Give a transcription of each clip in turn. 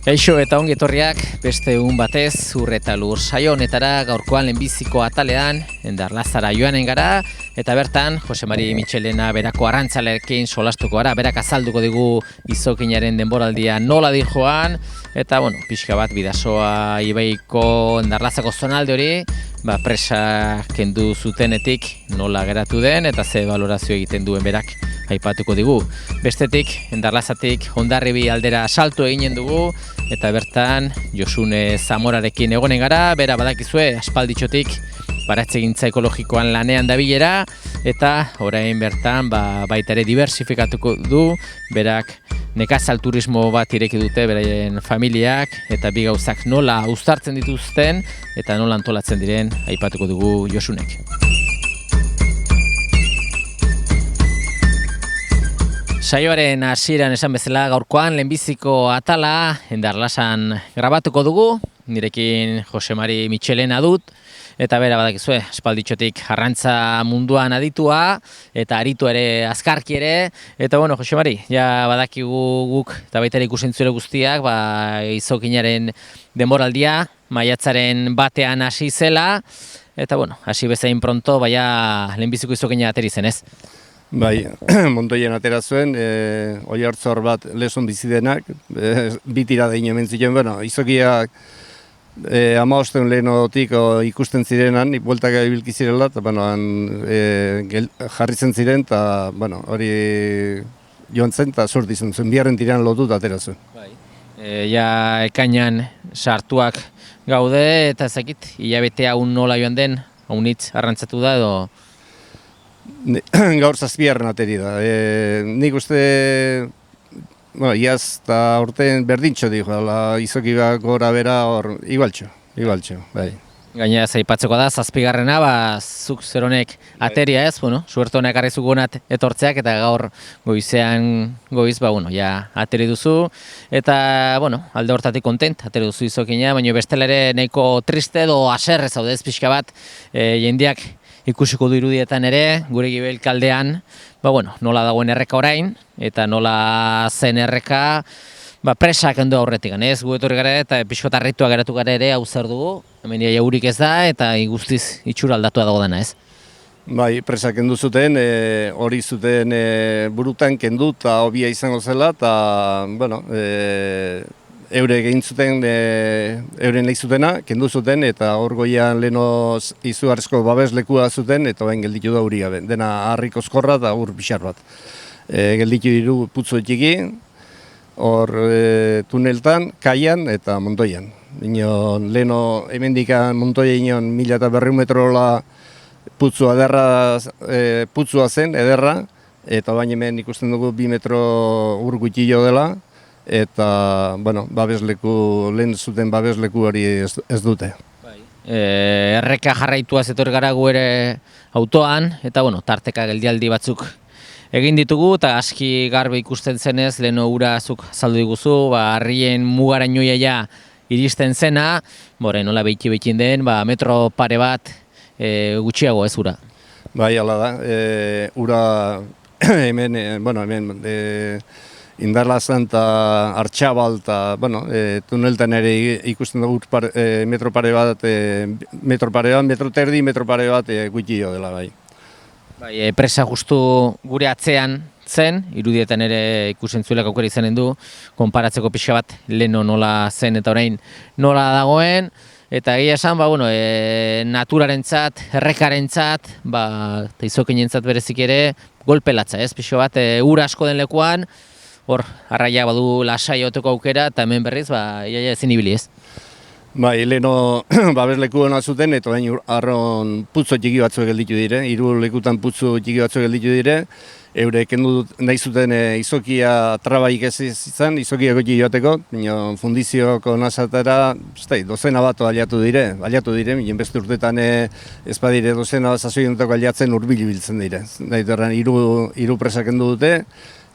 Eixo eta ongi etorriak beste egun batez ur eta lur saio honetara gaurkoan lehenbiziko atalean Endarlazara joanen gara eta bertan Jose Mari Michelena berako arrantzaleekin solastuko gara, berak azalduko digu izokinaren denboraldia nola di joan eta pixka bat Bidasoa ibaiko Endarlazako zonalde hori presa kendu zutenetik nola geratu den eta ze balorazio egiten duen berak aipatuko digu. Bestetik, Endarlazatik Hondarribi aldera salto eginen dugu eta bertan Josune Zamorarekin egonen gara, bera badakizue aspalditxotik baratzegintza ekologikoan lanean dabilera eta orain bertan baita ere diversifikatuko du, berak nekazal turismo bat ireki dute beraien familiak eta bi gauzak nola uztartzen dituzten eta nola antolatzen diren aipatuko dugu Josunek. Saioaren hasieran esan bezala gaurkoan lehenbiziko atala Endarlazan grabatuko dugu, nirekin Jose Mari Michelena dut, eta bera badakizue, aspalditxotik arrantza munduan aditua, eta aritu ere azkarki ere, eta Jose Mari, ja badakigu guk, eta baita ere ikusentzure guztiak, izokinaren denboraldia, maiatzaren batean hasi zela, eta hasi bezain pronto, lehenbiziko izokina ateri zen, ez? Bai, Montoien atera zuen, Oiartzor bat leson bizidenak, bi tirada hemen ziren, izokiak 15 lehenotik ikusten zirenan, bueltak ibilki zirela, eta jarri zen ziren, eta hori joan zen, eta sorti zen, biharren tiran lotut atera zuen. Ja ekainan sartuak gaude, eta ezakit, hilabete hau nola joan den, haunitz arrantzatu da edo... Gaur zazpiarren ateri da. Nik uste, iaz eta urtean berdintxo dijo, izoki gora bera hor, igualtxo, bai. Gainera aipatzeko da, zazpigarrena, zuk zeronek ateria ez, suerte honek arri zugunat etortzeak, eta gaur goiz, ja, ateri duzu, eta, alde hortatik kontent, ateri duzu izokina, baina bestela ere nahiko triste edo haserre zaude ez pixka bat, jendeak ikusiko du irudietan ere, gure gibelkaldean, nola dagoen erreka orain, eta nola zen erreka, presak endo aurretik, ez? Gu etorri gara eta pixkot harritua geratu gara ere hau zer dugu, hemen jaurik ez da, eta guztiz itxura aldatua dago dena, ez? Bai, presak kendu zuten, hori zuten burutan kendu eta hobia izango zela, eta, eure egin zuten, euren lehi zutena, kendu zuten, eta hor goian leheno izugarrizko babeslekua zuten, eta bain gelditu da huri gabe. Dena harrik oskorra eta ur pixar bat. Gelditu diru putzu etxiki, hor tuneltan, kaian eta Montoian. Leheno hemendikan Montoia inon 1200 metrola putzua zen, ederra, eta bain hemen ikusten dugu 2 metro ur gutxillo dela, eta, lehen zuten babesleku hori ez dute. Erreka jarraituaz etorri gara gu ere autoan, eta, tarteka geldialdi batzuk egin ditugu, eta aski garbi ikusten zenez, leheno ura zuk azaldu diguzu, harrien mugarainoia ja iristen zena, nola behitxin den, metro pare bat gutxiago ez ura. Bai, hala da, ura hemen, Indarlazan eta Artxabal eta, tuneltan ere ikusten dugu metro pare bat, metro terdi, metro pare bat gutxio dela, bai. Presa justu gure atzean zen, irudietan ere ikusten zuelak aukera izanen du, konparatzeko pixka bat leheno nola zen eta orain nola dagoen, eta egia esan, naturarentzat, errekarentzat, eta izokinentzat berezik ere, golpelatza, ez, pixka bat, ura asko den lekuan, hor, arraia badu lasai oteko aukera, eta hemen berriz, iaia ezin ibili ez. Leheno babesleku hona zuten, eta bain arron putzo txiki batzuek gelditu dire, 3 lekutan putzo txiki batzuek gelditu dire, eure kendu nahi zuten izokia trabaik ez izan, izokia gotxi joateko, fundizioko nazatera, dozena bat aliatu dire, minen beste urtetan ez badire dozena bat zazoientako aliatzen urbil biltzen dire. Daiterran, 3 presak kendu dute,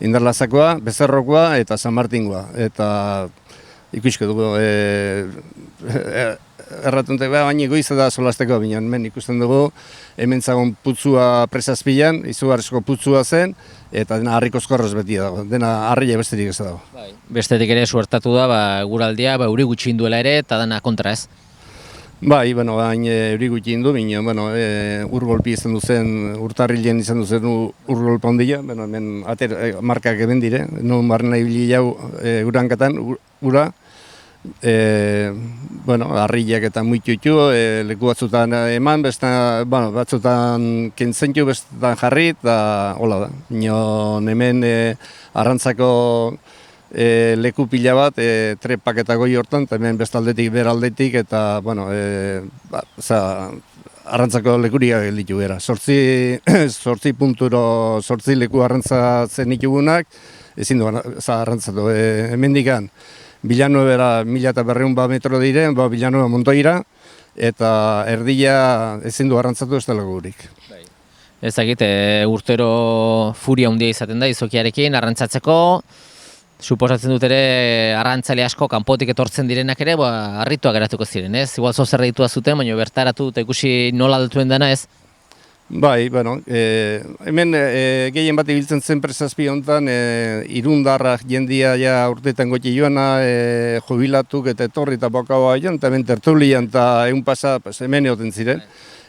Indarlazakoa, Bezerrokoa eta San Martingoa. Eta ikusko dugu, erratuntek, baina goiza da solasteko binean, hemen ikusten dugu, hemen zagon putzua presazpilan, izugarrizko putzua zen, eta dena harrikoz korroz beti dago, dena harria besterik ez dago. Bestetik ere suertatu da, eguraldia, euri gutxi induela ere, eta dana kontra ez. Bai, hain euri gutxi indu, urgolpi izan duzen, urtarrilen izan duzen urgolpa ondila, hemen markak eben dire, non barrena ibili jau urankatan, ura, harriak eta muitutu, leku batzutan eman, batzutan kentzentu, bestetan jarri, eta hola da. Hemen arrantzako leku pila bat, trepak eta goi hortan, eta hemen bestaldetik, beraldetik, eta, arrantzako lekuria gelditu gara. 8 punturo, 8 leku arrantzatzen ditugunak, ezin du arrantzatu. Hemendikan, Villanueva 1200 metro diren, Villanueva Montoira, eta erdia ezin du arrantzatu ez dela gurik. Ezagit, urtero furia handia izaten da izokiarekin, arrantzatzeko, suposatzen dut ere arrantzale asko kanpotik etortzen direnak ere, harrituak geratuko ziren, ez? Igual zozerra ditua zuten, baina bertaratu eta ikusi nola altuen dena, ez? Bai, hemen gehien bat ibiltzen zen presazpi honetan, irundarrak jendia ja urteetan goti joana, jubilatuk eta etorri eta bokaua joan, eta hemen tertulian eta egun pasa hemen egoten ziren.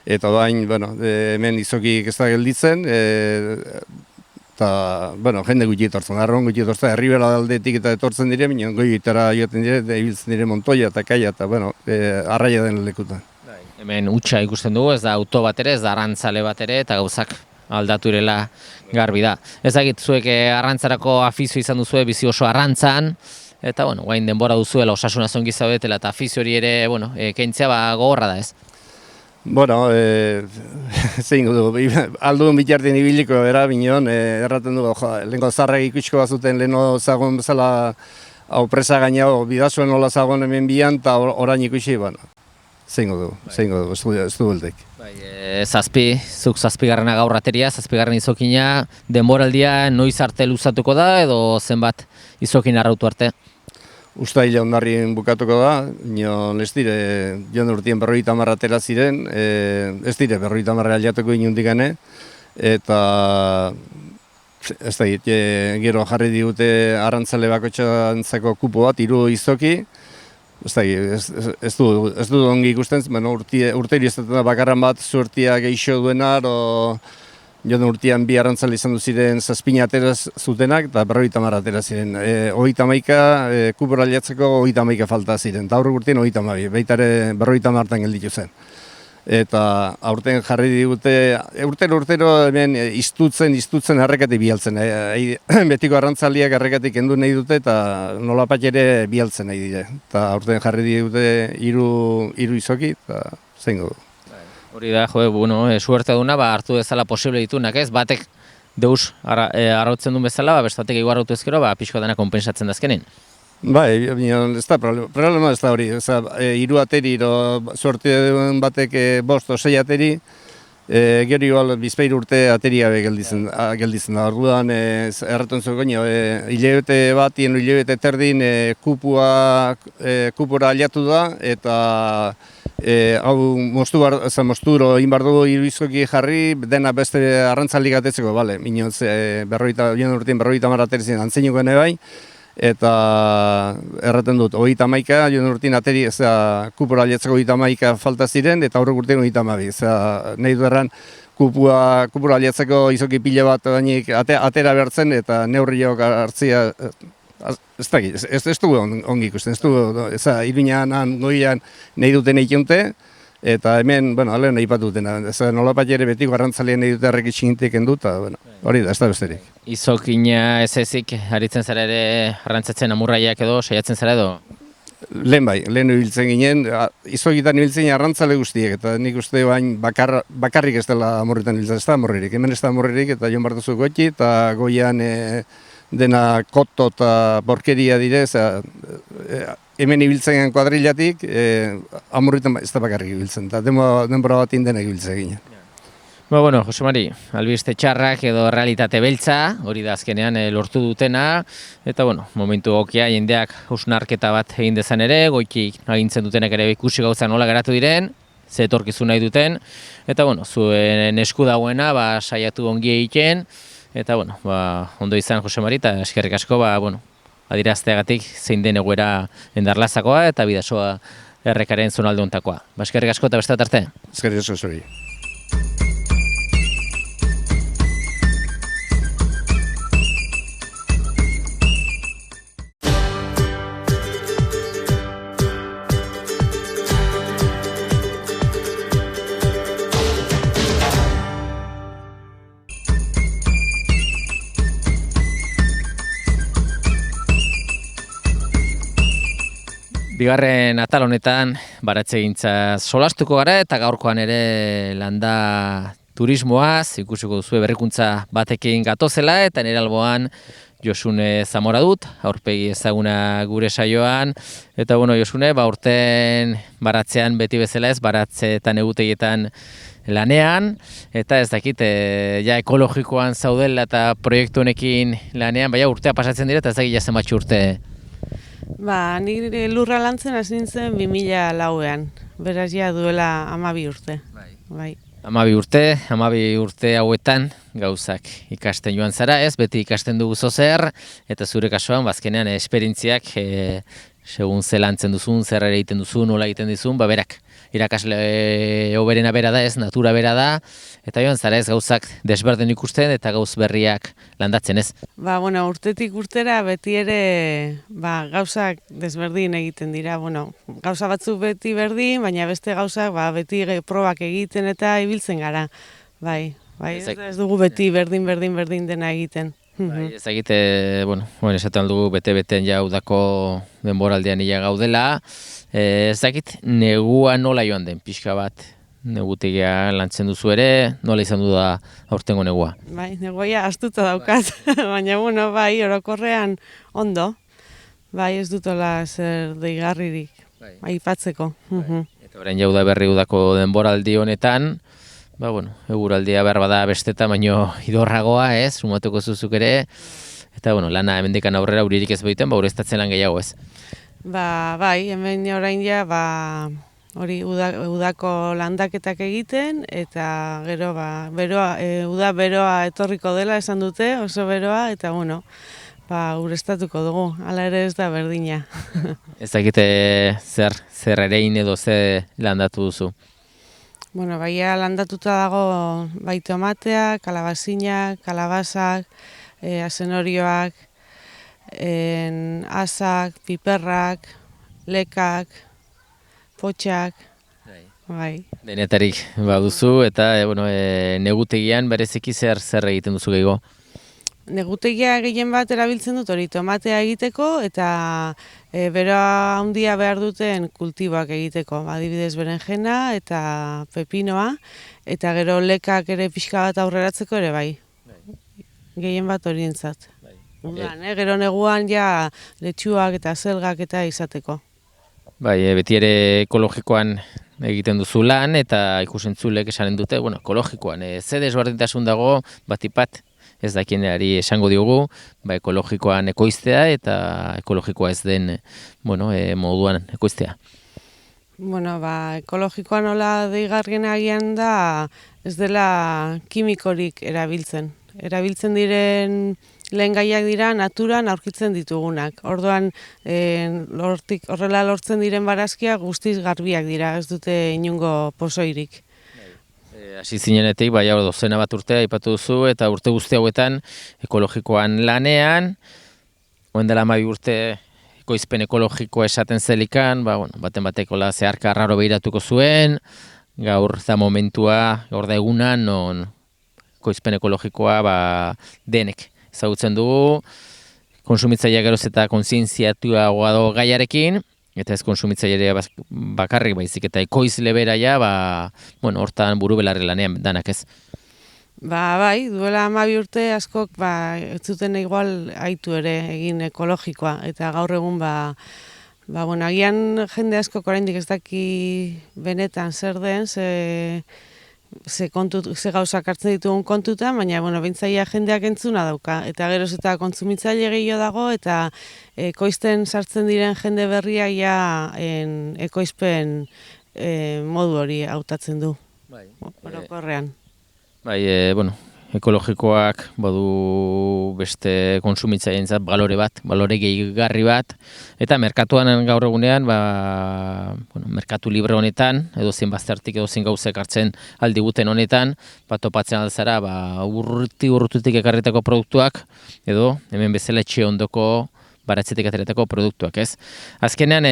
Eta bain, hemen izokik ez da gelditzen, eta, jende gutxi etortzen, arron gutxi etortzen, herribela aldetik eta etortzen dire, minon goi itara joaten dire, ibiltzen dire Montoia eta Kaia, eta, arraia den lekutan. Hemen utxa ikusten dugu, ez da auto bat ere, ez da arrantzale bat ere, eta gauzak aldatu irela garbi da. Ezagit, zuek arrantzarako afizio izan duzue, bizi oso arrantzan, eta, guain denbora duzuela osasuna zongi zaudetela, eta afizio hori ere, kentzea gogorra da, ez? Zein dugu, aldun bitartien ibiliko era, bineon, erraten dugu, lehenko zarrak ikusko bazuten, leheno zagon bezala, hau presa gainao, bidazuen nola zagon hemen bian, eta orain ikusi, zein dugu, ez du beldek. Zuk zazpigarrena gaur ateria, zazpigarren izokina, denboraldia noiz arte luzatuko da, edo zenbat izokin arrautu arte? Uztaila ondarrien bukatuko da, ez dire, joan urtien 50 atera ziren, ez dire 50 aliatuko inundikane, eta ez da, gero jarri digute arrantzale bakotxantzako kupo bat, 3 izoki, ez du ongi ikusten, urteri ez da bakarran bat zuertia geixo duena, joan urtean 2 arrantzale izan duziren 7 atera zutenak, eta 50 atera ziren. 31 kupora aliatzeko 31 falta ziren, eta aurrek urtean 32, baitare 50 hartan gelditu zen. Eta aurten jarri digute, urtero hemen iztutzen errekatik bialtzen. Betiko arrantzaliak errekatik kendu nahi dute eta nolapat ere bialtzen nahi dire. Eta aurten jarri digute 3 izoki eta zein du. Hori da, suerte duna, hartu dezala posible ditunak, ez? Batek deus arrautzen duen bezala, bestatek egu arrautu ezkero, pixko dena konpensatzen dazkenin. Bai, ez da problema ez da hori. 3 ateri, suerte batek 5 o 6 ateri, gero igual bizpair urte ateria gelditzen da. Orduan, erratuen zuko, hilabete bat, hilabete terdin kupura aliatu da, eta hau mosturo egin behar dugu iruizoki jarri, dena beste arrantzalik atetzeko, bale, minotz, urtien 50 aterizien antzeinuko bai, eta erraten dut, 31, joan urtien ateri, kupura aliatzeko 31 falta ziren, eta aurrek urtien 32, nahi du erran, kupura aliatzeko izoki pila bat atera behartzen, eta neurriok hartzia, ez du ongi ikusten, ez du, Iruñan, goian nahi duten eikunte, eta hemen, alen nahi bat dutena, nolapat ere betiko arrantzaleen nahi dute errek itxintik endu, eta hori da, ez da besterik. Izokina ez ezik, haritzen zara ere arrantzatzen amurraiak edo, saiatzen zara edo? Lehen ibiltzen ginen, izokitan ibiltzen arrantzale guztiek, eta nik uste bain bakarrik ez dela amurritan ibiltzen, ez da amurririk, hemen ez da amurririk, eta joan bartuzu gotxi, eta goian dena koto eta borkeria dire, hemen ibiltzen kuadrilatik, amurritan ez da bakarrik ibiltzen, eta denbora bat indenak ibiltzen ginen. Bueno, Jose Mari, albiste txarrak edo realitate beltza, hori da azkenean lortu dutena, eta momentu egokia jendeak hausnarketa bat egin dezan ere, goitik agintzen dutenak ere ikusi gauza nola geratu diren, ze etorkizun nahi duten, eta zuen esku dagoena saiatu ongi egiten, eta ondo izan Jose Mari, eta eskerrik asko, adierazteagatik zein den egoera Endarlazakoa eta Bidasoa errekaren zonalde hontakoa. Eskerrik asko eta beste bat arte. Eskerrik asko zuri. Bigarren atal honetan baratzegintza solastuko gara eta gaurkoan ere landa turismoaz ikusiko duzu berrikuntza batekin gatozela eta nire alboan Josune Zamora dut, aurpegi ezaguna gure saioan, eta Josune, urten baratzean beti bezala ez, baratzeetan egutegietan lanean, eta ez dakit, ja ekologikoan zaudela eta proiektu honekin lanean, urtea pasatzen dira eta ez dakit ja zenbatxi urte. Nire lurra lantzen hasi nintzen 2004ean, beraz ja duela 12 urte. Bai. 12 urte hauetan gauzak ikasten joan zara, ez? Beti ikasten dugu zozer, eta zure kasuan, bazkenean, esperientziak, segun ze lantzen duzun, zer ere egiten duzun, nola egiten dizun, berak, irakasle oberena bera da, ez, natura bera da, eta joan zara ez gauzak desberdin ikusten eta gauz berriak landatzen, ez? Urtetik urtera beti ere gauzak desberdin egiten dira, gauza batzuk beti berdin, baina beste gauzak beti probak egiten eta ibiltzen gara, ez dugu beti berdin dena egiten. Ez egite, esaten aldugu bete-beten ja udako denboraldean ia gaudela, ez dakit negua nola joan den, pixka bat negutegia lantzen duzu ere, nola izan du da aurtengo negua? Negoia astuta daukat, baina orokorrean ondo, ez dutola zer deigarririk, aipatzeko. Eta orain jau da berri udako denboraldi honetan, eguraldia behar bada besteta, baino idorragoa, ez, sumatuko zuzuk ere, eta lana hemendikan aurrera uririk ez behiten, ureztatzen lan gehiago, ez? Hemen orain ja, hori udako landaketak egiten, eta gero, uda beroa etorriko dela esan dute, oso beroa, eta ureztatuko dugu, hala ere ez da berdina. Ez dakite zer erein edo ze landatu duzu? Landatuta dago tomateak, kalabazinak, kalabazak, asenorioak, asak, piperrak, lekak, potxak. Denetarik baduzu eta negutegian bereziki zer egiten duzu gehiago? Negutegia gehien bat erabiltzen dut hori tomatea egiteko eta beroa handia behar duten kultiboak egiteko, adibidez berenjena eta pepinoa, eta gero lekak ere pixka bat aurreratzeko ere bai. Gehien bat horientzat. Udan, gero neguan ja letxuak eta zelgak eta izateko. Beti ere ekologikoan egiten duzu lan eta ikusentzulek esanen dute, ekologikoan ze desberdintasun dago batipat, ez dakienari esango diogu, ekologikoan ekoiztea eta ekologikoa ez den moduan ekoiztea. Ekologikoa nola deigarriena agian da ez dela kimikorik erabiltzen. Erabiltzen diren lehen gaiak dira naturan aurkitzen ditugunak. Orduan horrela lortzen diren barazkiak guztiz garbiak dira, ez dute inungo pozoirik. Hasi zinenetik, dozena bat urtea aipatu duzu, eta urte guzti hauetan ekologikoan lanean, oen dela 12 urte ekoizpen ekologikoa esaten zelikan, baten batekola zeharka raro behiratuko zuen, gaur da momentua, gaur da eguna, non ekoizpen ekologikoa denek ezagutzen dugu, konsumitzailea geroz eta kontzientziatua do gaiarekin, eta ez konsumitzailea bakarrik baizik eta ekoizle bera ja, hortan buru belarri lanean danak ez. Duela 12 urte askok ez zuten igual aitu ere egin ekologikoa, eta gaur egun agian jende askok oraindik ez daki benetan zer den, ze gauzak hartzen ditugun kontutan, baina bintzaia jendeak entzuna dauka. Eta geroz eta kontsumitzaile gehiago dago, eta ekoizten sartzen diren jende berria ekoizpen modu hori hautatzen du. Orokorrean. Bai, ekologikoak badu beste kontsumitzaileentzat balore gehigarri bat, eta merkatuan gaur egunean, merkatu libre honetan, edozein baztertik edozein gauzek hartzen aldiguten honetan, topatzen alzara, urrututik ekarritako produktuak, edo hemen bezala etxe ondoko baratzetik ateretako produktuak, ez? Azkenean,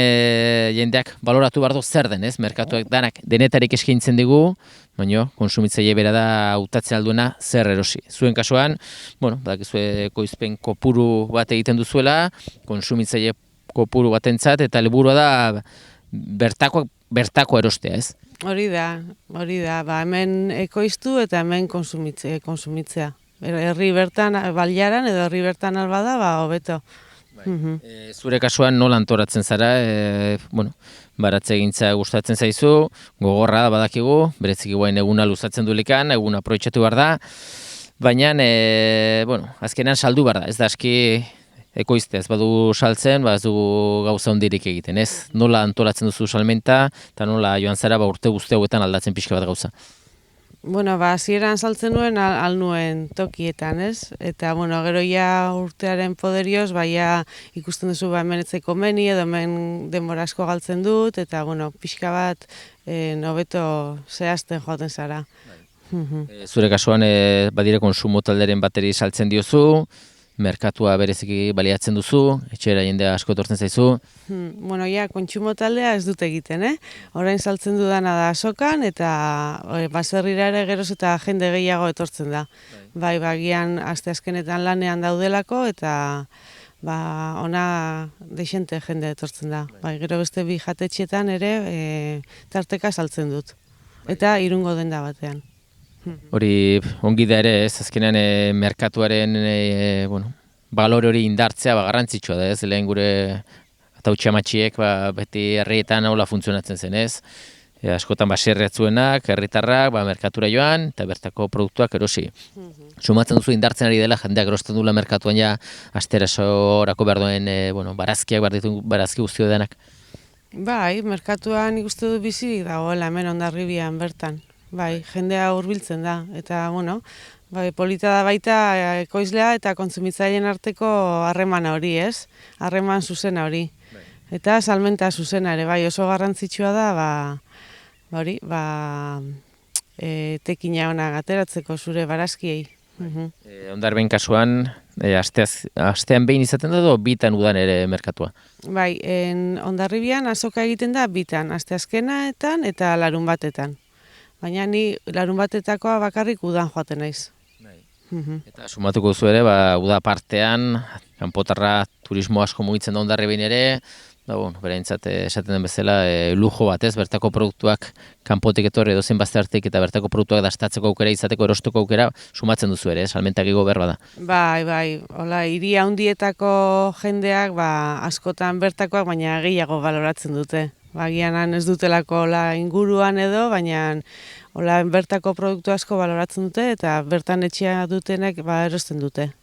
jendeak baloratu bardo zer den, ez? Merkatuak danak denetarik eskaintzen digu, baina konsumitzaile bera da hautatzen alduena zer erosi. Zuen kasuan, badakizue ekoizpen kopuru bat egiten duzuela, konsumitzaile kopuru batentzat, eta helburua da bertako erostea, ez? Hori da, hemen ekoiztu eta hemen konsumitzea. Herri bertan baliaran edo herri bertan albada, hobeto. Zure kasuan nola antolatzen zara, baratze egintza gustatzen zaizu, gogorra da badakigu, berezik guain eguna luzatzen dulikan, eguna aprobetxatu behar da, baina, azkenean saldu behar da, ez da aski ekoizte, ez badu saltzen, ez dugu gauza hondirik egiten, ez? Nola antolatzen duzu salmenta, eta nola joan zara urte guzti hauetan aldatzen pixka bat gauza? Hasieran saltzen nuen nuen tokietan, ez? Eta, gero urtearen poderioz, ikusten duzu hemen etzeko meni, edo hemen denbora asko galtzen dut, eta, pixka bat hobeto zehazten joaten zara. Zure kasuan, badire konsumo talderen bateri saltzen diozu, merkatua bereziki baliatzen duzu, etxera jendea asko etortzen zaizu. Kontsumo taldea ez dut egiten, Orain saltzen dudana da azokan, eta baserrira ere geroz eta jende gehiago etortzen da. Bagian asteazkenetan lanean daudelako, eta ona deixente jende etortzen da. Gero beste bi jatetxetan ere tarteka saltzen dut. Eta Irungo denda batean. Hori ongi da ere, ez azkenean merkatuaren balore hori indartzea garrantzitsua da, ez? Lehen gure atautxamatxiek beti herrietan hola funtzionatzen zen, ez? Askotan baserriatzuenak, herritarrak, merkatura joan, eta bertako produktuak erosi. Sumatzen duzu indartzen ari dela, jendeak erosten duela merkatuan asterasorako behar duen barazkiak, barazki guztio denak. Merkatuan ikustu du bizi dagoela hemen Hondarribian bertan. Jendea hurbiltzen da, eta, polita da baita ekoizlea eta kontsumitzaileen arteko harremana hori, ez? Harreman zuzena hori. Eta salmenta zuzena ere, oso garrantzitsua da, tekina onak ateratzeko zure barazkiei. Hondarribian kasuan, astean behin izaten da edo bitan udan ere merkatua? Hondarribian azoka egiten da bitan, asteazkenetan eta larun batetan. Baina ni larun batetakoa bakarrik udan joaten naiz. Eta sumatuko duzu ere, uda partean, kanpotarra turismo asko mugitzen da Hondarribian ere, bereintzat esaten den bezala, lujo bat, ez? Bertako produktuak kanpotik etorri edozein baztertik eta bertako produktuak dastatzeko aukera izateko erosteko aukera sumatzen duzu ere, salmentak igo behar bada. Hola, hiri handietako jendeak askotan bertakoak, baina gehiago baloratzen dute. Bagianan ez dutelako inguruan edo, baina bertako produktu asko baloratzen dute eta bertan etxea dutenek erosten dute.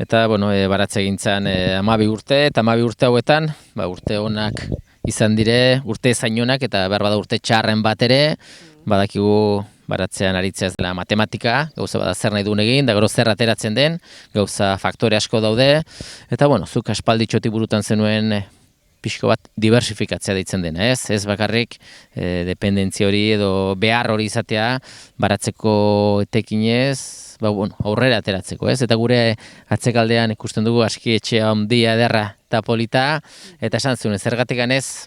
Eta, baratze egintzan 12 urte, eta 12 urte hauetan, urte onak izan dire, urte zainonak eta behar bada urte txarren bat ere, badakigu baratzean aritzea ez dela matematika, gauza bada zer nahi duen egin, da gero zer ateratzen den, gauza faktore asko daude, eta, zuk aspalditxotik burutan zenuen pixko bat diversifikatzea deitzen dena, ez? Ez bakarrik dependentzia hori edo behar hori izatea baratzeko etekinez, aurrera ateratzeko, ez? Eta gure atzekaldean ikusten dugu aski etxea handia ederra eta polita, eta esan zuen, zergatik ganez,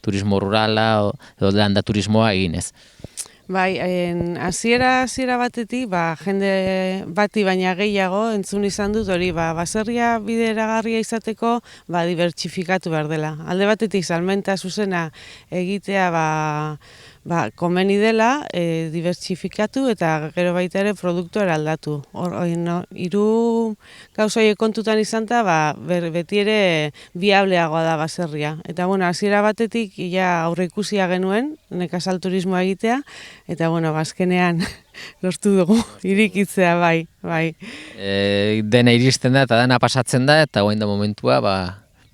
turismo rurala edo landa turismoa eginez. Hasiera batetik, jende bati baina gehiago entzun izan dut hori, baserria bideragarria izateko, dibertsifikatu behar dela. Alde batetik salmenta zuzena egitea, komeni dela dibertsifikatu eta gero baita ere produktua eraldatu. Hiru gauza horiek kontutan izanta, beti ere biableagoa da baserria. Eta hasiera batetik ja aurreikusia genuen nekazal turismoa egitea, eta azkenean lortu dugu irikitzea bai. Dena iristen da eta dena pasatzen da, eta orain da momentua,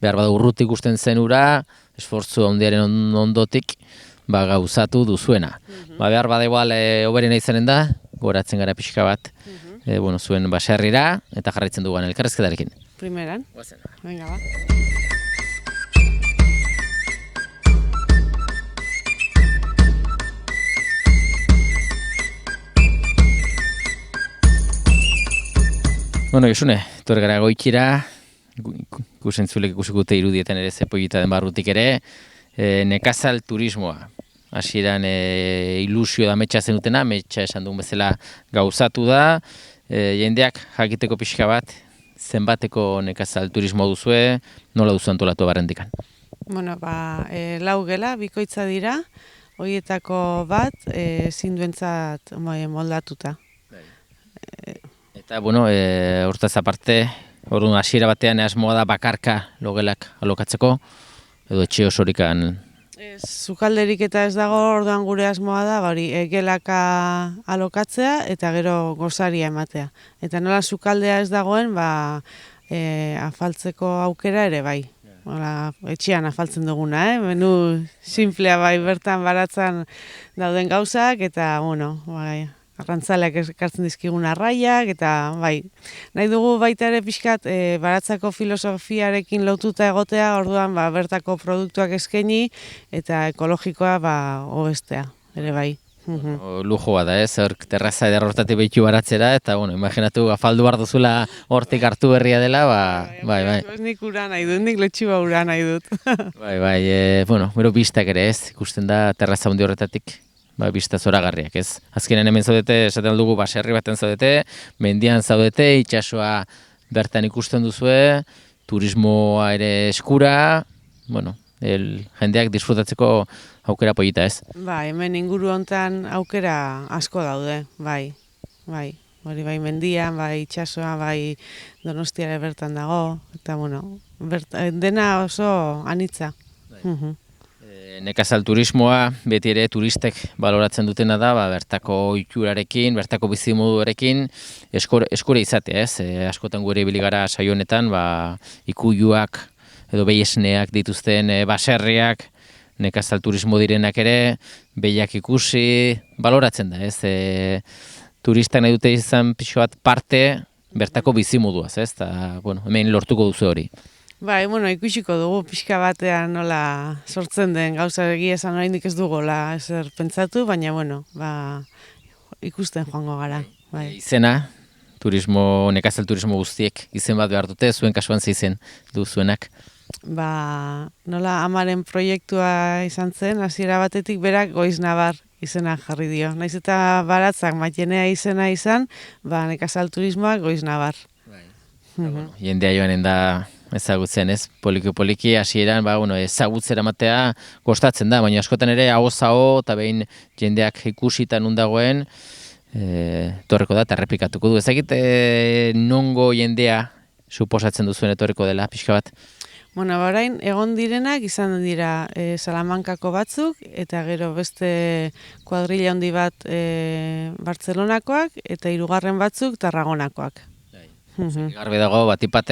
behar bada urrutik ikusten zen ura, esfortzu handiaren ondotik, gauzatu duzuena. Behar bada igual oberena izanen da, goratzen gara pixka bat, zuen baserrira, eta jarraitzen duguan elkarrezketarekin. Primeran. Venga, ba. Josune, etorri gara goikira, ikusentzulek ikusiko irudietan ere zepoilita den barrutik ere, nekazal turismoa. Hasieran ilusio da metxa zenutena, metxa esan duen bezala gauzatu da, jendeak jakiteko pixka bat, zenbateko nekazal turismo duzue, nola duzu antolatu barrendikan? Lau gela, bikoitza dira, horietako bat, zinduentzat moldatuta. Eta, hortaz aparte, hasiera batean asmoa da bakarka logelak alokatzeko, edo etxe osorikan? Sukalderik eta ez dago, orduan gure asmoa da, gelaka alokatzea eta gero gozaria ematea. Eta nola sukaldea ez dagoen, afaltzeko aukera ere bai. Etxean afaltzen duguna, menu simplea bai, bertan baratzan dauden gauzak, eta, arrantzaleak ekartzen dizkigun arraiak, eta nahi dugu baita ere pixkat baratzako filosofiarekin lotuta egotea, orduan bertako produktuak eskaini eta ekologikoa hobestea, ere bai. Lujoa da, terraza eder hortatik behitu baratzera, eta, imaginatu, afaldu behar duzula hortik hartu berria dela, bai. Ez nik ura nahi dut, nik letxua ura nahi dut. Bero biztak ere ikusten da terraza hundi horretatik, bizta zoragarriak, ez? Azkenean hemen zaudete, esaten dugu baserri baten zaudete, mendian zaudete, itsasoa bertan ikusten duzue, turismoa ere eskura, jendeak disfrutatzeko aukera polita, ez? Hemen inguru hontan aukera asko daude, bai. Hori mendian, itsasoa, Donostiara bertan dago, eta dena oso anitza. Nekazal turismoa, beti ere turistek baloratzen dutena da, bertako ohiturarekin, bertako bizimoduarekin eskure izatea, ez? Askotan gure ibili gara saio honetan, ikuiluak edo behiesneak dituzten baserriak, nekazal turismo direnak ere, behiak ikusi, baloratzen da, ez? Turistak nahi dute izan pixo bat parte bertako bizimoduaz, ez? Hemen lortuko duzu hori. Ikusiko dugu pixka batean nola sortzen den gauza egia esan oraindik ez dugola ezer pentsatu, baina ikusten joango gara. Izena, nekazal turismo guztiek izen bat behar dute, zuen kasuan izen du zuenak? Nola amaren proiektua izan zen, hasiera batetik berak Goiznabar izena jarri dio. Naiz eta baratzak Maienea izena izan, nekazal turismoa Goiznabar. Jendea joanen da ezagutzen, ez? Poliki hasieran, ezagutzera matea kostatzen da, baina askotan ere ahoz-aho eta behin jendeak ikusitan nun dagoen, etorriko da eta errepikatuko du. Ezagit nongo jendea suposatzen duzuen etorriko dela, pixka bat? Orain egon direnak izan dira Salamankako batzuk, eta gero beste kuadrilla handi bat Bartzelonakoak, eta hirugarren batzuk Tarragonakoak. Garbi dago, batipat,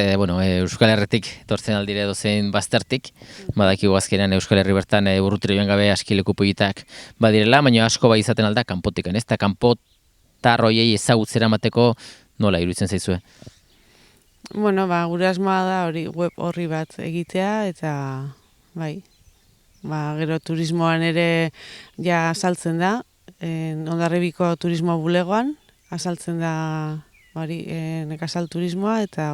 Euskal Herritik etortzen aldire dozein baztertik, badakigu azkenean Euskal Herri bertan urrutira joan gabe askileku puitak badirela, baina asko izaten alda kanpotikan, ez? Eta kanpotar hoiei ezagutzera mateko nola iruditzen zaizue? Gure asmoa da web horri bat egitea, eta gero turismoan ere azaltzen da, Hondarribiko turismo bulegoan, azaltzen da nekazal turismoa, eta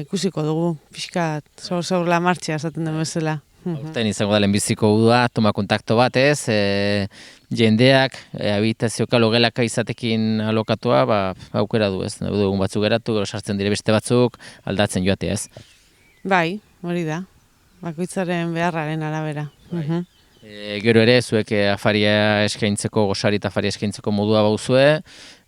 ikusiko dugu, pixkat, sobre la martxa esaten den bezala. Horten izango da lehenbiziko udua, toma kontakto bat, ez? Jendeak, habitazioka logelaka izatekin alokatua, aukera du, ez? Egun batzuk geratu, sartzen dire beste batzuk, aldatzen joatea, ez? Hori da, bakoitzaren beharraren arabera. Gero ere, zuek afaria eskaintzeko, gosari eta afaria eskaintzeko modua bauzue,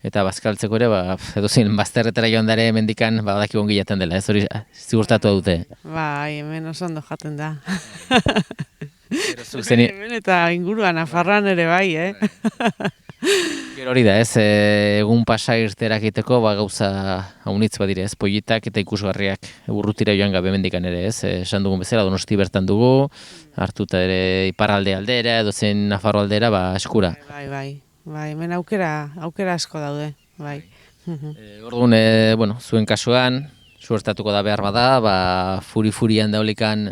eta bazkaltzeko ere, edozein bazterretara joan dare mendikan, badaki ongi jaten dela, ez hori ziurtatu dute. Bai, hemen oso ondo jaten da. Zuk zeni, Hemen eta inguruan, Nafarroan ere bai, gero hori da, ez, egun pasa irterak egiteko, gauza haunitz badire, ez, pollitak eta ikusgarriak urrutira joan gabe mendikan ere, ez, esan dugun bezala, Donosti bertan dugu, hartuta ere iparralde aldera, edozein Nafarro aldera, eskura. Bai, hemen aukera asko daude, bai. Orduan, bueno, zuen kasuan, suertatuko da behar bada, furi-furian daulikan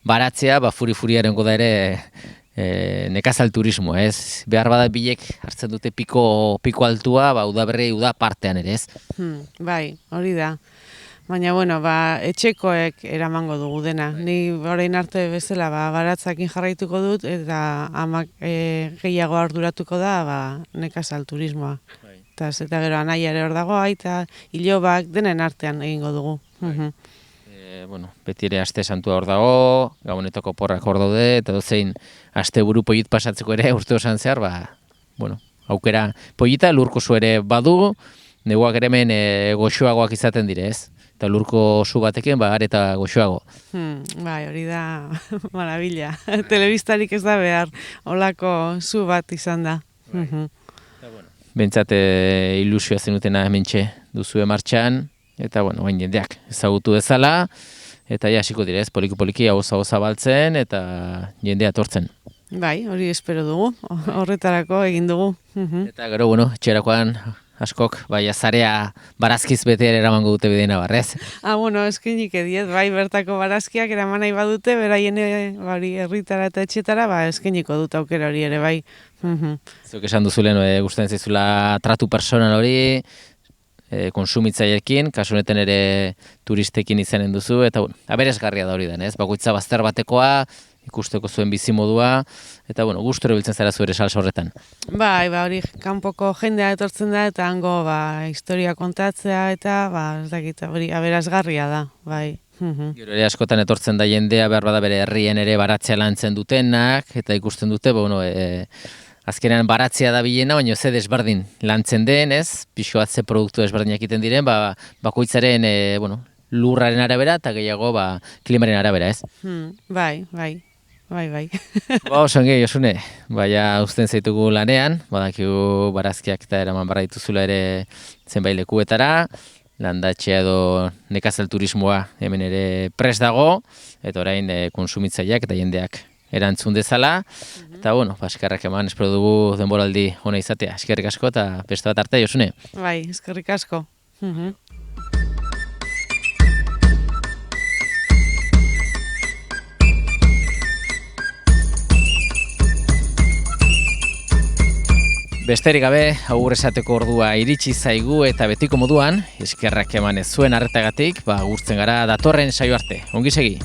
baratzea, furi-furiaren goda ere nekazal turismoa, ez? Behar bada bilek hartzen dute piko altua, udaberri uda partean ere, ez? Bai, hori da. Baina, bueno, etxekoek eramango dugu dena. Ni orain arte bezala baratzakin jarraituko dut, eta amak gehiago arduratuko da nekazal turismoa. Eta gero anaia ere hor dago, eta ilobak denen artean egingo dugu. Bueno, beti ere aste santua hor dago, gabonetako porrak hor daude, eta dozein aste buru pollit pasatzeko ere urte osan zehar, bueno, aukera pollita lurko zu ere badu, neguak ere hemen goxoagoak izaten dire, ez? Eta lurko zu batekin, areta goxoago. Bai, hori da marabila. Telebistarik ez da behar, holako zu bat izan da. Bentsat ilusioa zenutena hementxe duzue martxan, eta bueno, bain jendeak ezagutu dezala, eta hasiko direz, poliki-poliki hau zabaltzen, eta jendea etortzen. Bai, hori espero dugu, horretarako egin dugu. Eta gero, bueno, etxerakoan askok, azarea barazkiz bete ere eramango dute bideena barrez. Bueno, eskinik ediet, bai, bertako barazkiak eraman nahi badute, beraien herritara eta etxetara, eskiniko dut aukera hori ere, bai. Zuk esan duzulen, gustatzen zaizula tratu personal hori, konsumitzaileekin, kasu honetan ere turistekin izanen duzu, eta bueno, aberasgarria da hori den, ez? Bakoitza bazter batekoa, ikusteko zuen bizimodua, eta bueno, gustura biltzen zara zu ere salsa horretan. Bai, hori kanpoko jendea etortzen da, eta hango historia kontatzea, eta ez dakit, hori aberasgarria da, bai. Gero ere askotan etortzen da jendea, behar bada bere herrien ere baratzea lantzen dutenak, eta ikusten dute, bueno, azkenean baratzea da bilena, baina ze desberdin lantzen den, ez? Pixo bat ze produktu desberdinak egiten diren, bakoitzaren lurraren arabera eta gehiago klimaren arabera, ez? Bai. Osongi, Josune, uzten zaitugu lanean, badakigu barazkiak eta eraman barra dituzula ere zenbait lekuetara, landatxea edo nekazal turismoa hemen ere prest dago, eta orain konsumitzaileak eta jendeak erantzun dezala, eta bueno, eskerrak eman, espero dugu denboraldi ona izatea. Eskerrik asko eta beste bat arte, Josune. Bai, eskerrik asko. Besterik gabe, agur esateko ordua iritsi zaigu eta betiko moduan, eskerrak eman ez zuen arretagatik, gurtzen gara datorren saio arte. Ongi segi!